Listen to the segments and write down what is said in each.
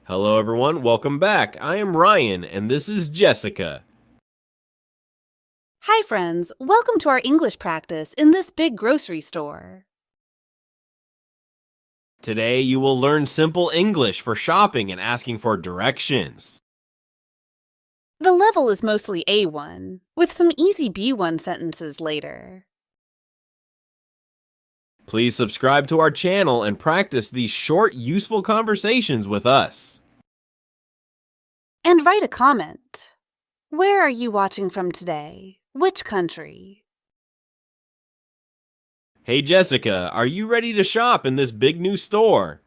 Hello everyone, welcome back. I am Ryan and this is Jessica. Hi friends, welcome to our English practice in this big grocery store. Today you will learn simple English for shopping and asking for directions. The level is mostly A1, with some easy B1 sentences later. Please subscribe to our channel and practice these short, useful conversations with us. And write a comment. Where are you watching from today? Which country? Hey Jessica, are you ready to shop in this big new store?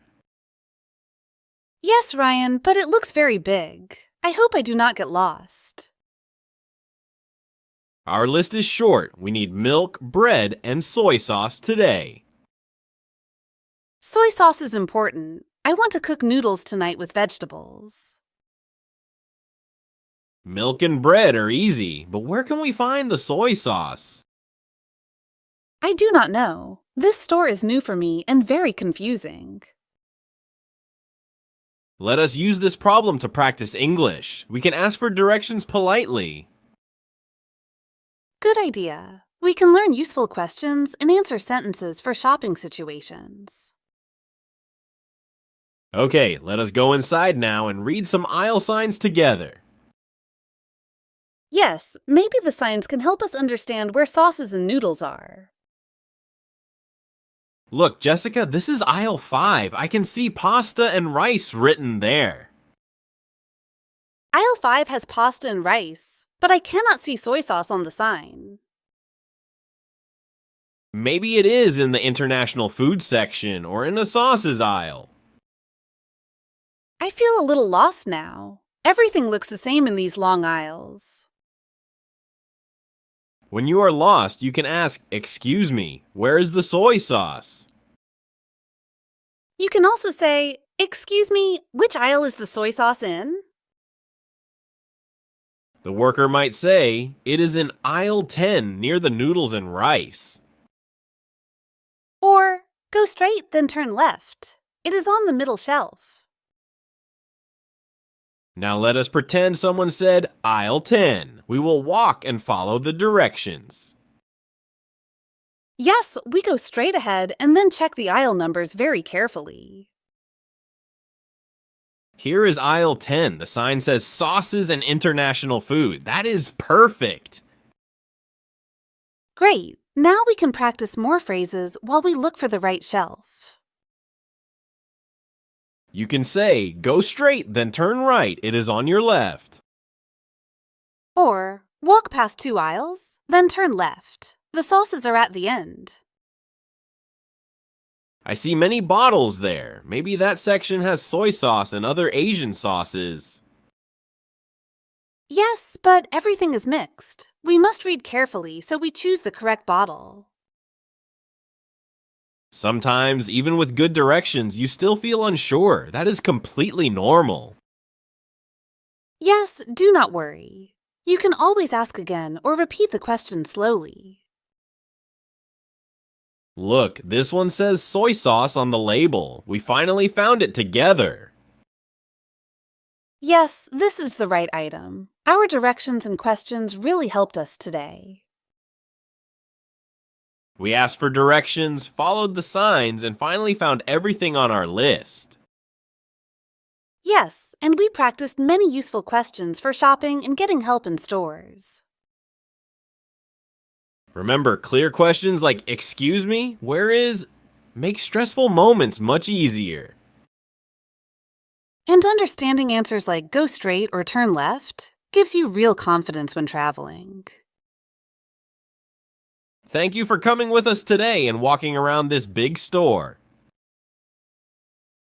Yes, Ryan, but it looks very big. I hope I do not get lost. Our list is short. We need milk, bread, and soy sauce today. Soy sauce is important. I want to cook noodles tonight with vegetables. Milk and bread are easy, but where can we find the soy sauce? I do not know. This store is new for me and very confusing. Let us use this problem to practice English. We can ask for directions politely. Good idea. We can learn useful questions and answer sentences for shopping situations. Okay, let us go inside now and read some aisle signs together. Yes, maybe the signs can help us understand where sauces and noodles are. Look, Jessica, this is aisle 5. I can see pasta and rice written there. Aisle 5 has pasta and rice, but I cannot see soy sauce on the sign. Maybe it is in the international food section or in the sauces aisle. I feel a little lost now. Everything looks the same in these long aisles. When you are lost, you can ask, "Excuse me, where is the soy sauce?" You can also say, "Excuse me, which aisle is the soy sauce in?" The worker might say, "It is in aisle 10 near the noodles and rice." Or, "Go straight, then turn left. It is on the middle shelf." Now let us pretend someone said aisle 10. We will walk and follow the directions. Yes, we go straight ahead and then check the aisle numbers very carefully. Here is aisle 10. The sign says sauces and international food. That is perfect. Great! Now we can practice more phrases while we look for the right shelf. You can say, "Go straight, then turn right. It is on your left." Or, walk past 2 aisles, then turn left. The sauces are at the end. I see many bottles there. Maybe that section has soy sauce and other Asian sauces. Yes, but everything is mixed. We must read carefully so we choose the correct bottle. Sometimes, even with good directions, you still feel unsure. That is completely normal. Yes, do not worry. You can always ask again or repeat the question slowly. Look, this one says soy sauce on the label. We finally found it together. Yes, this is the right item. Our directions and questions really helped us today. We asked for directions, followed the signs, and finally found everything on our list. Yes, and we practiced many useful questions for shopping and getting help in stores. Remember, clear questions like, "Excuse me, where is?" make stressful moments much easier. And understanding answers like go straight or turn left gives you real confidence when traveling. Thank you for coming with us today and walking around this big store.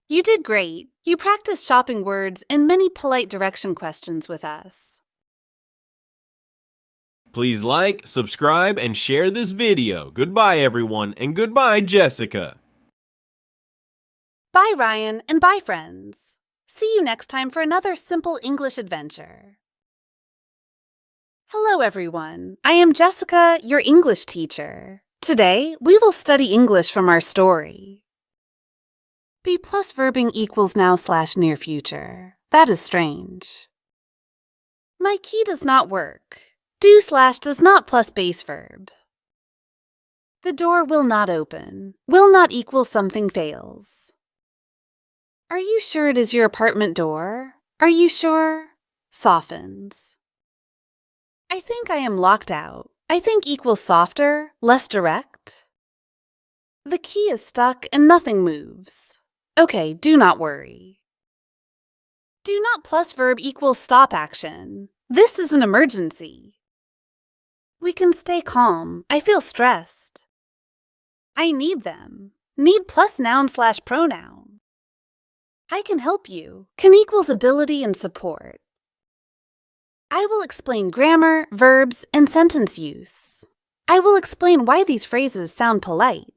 You did great. You practiced shopping words and many polite direction questions with us. Please like, subscribe, and share this video. Goodbye, everyone, and goodbye, Jessica. Bye, Ryan, and bye, friends. See you next time for another simple English adventure. Hello, everyone. I am Jessica, your English teacher. Today, we will study English from our story. Be plus verbing equals now/near future. That is strange. My key does not work. Do/does not plus base verb. The door will not open. Will not equal something fails. Are you sure it is your apartment door? Are you sure? Softens. I think I am locked out. I think equals softer, less direct. The key is stuck and nothing moves. Okay, do not worry. Do not plus verb equals stop action. This is an emergency. We can stay calm. I feel stressed. I need them. Need plus noun/pronoun. I can help you. Can equals ability and support. I will explain grammar, verbs, and sentence use. I will explain why these phrases sound polite.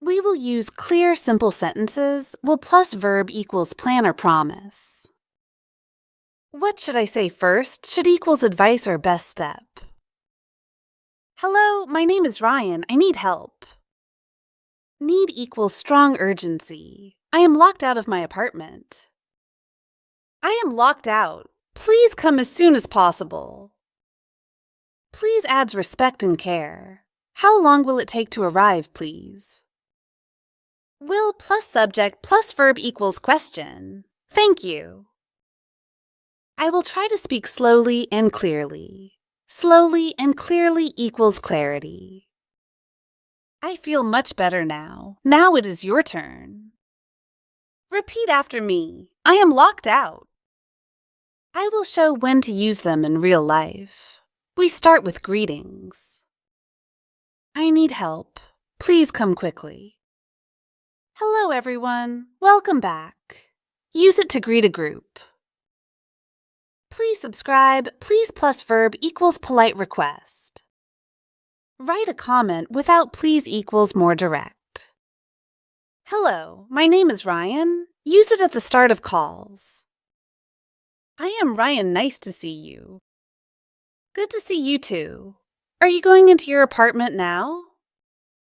We will use clear, simple sentences will plus verb equals plan or promise. What should I say first? Should equals advice or best step? Hello, my name is Ryan. I need help. Need equals strong urgency. I am locked out of my apartment. I am locked out. Please come as soon as possible. Please adds respect and care. How long will it take to arrive, please? Will plus subject plus verb equals question. Thank you. I will try to speak slowly and clearly. Slowly and clearly equals clarity. I feel much better now. Now it is your turn. Repeat after me. I am locked out. I will show when to use them in real life. We start with greetings. I need help. Please come quickly. Hello, everyone. Welcome back. Use it to greet a group. Please subscribe. Please plus verb equals polite request. Write a comment without please equals more direct. Hello, my name is Ryan. Use it at the start of calls. I am Ryan. Nice to see you. Good to see you too. Are you going into your apartment now?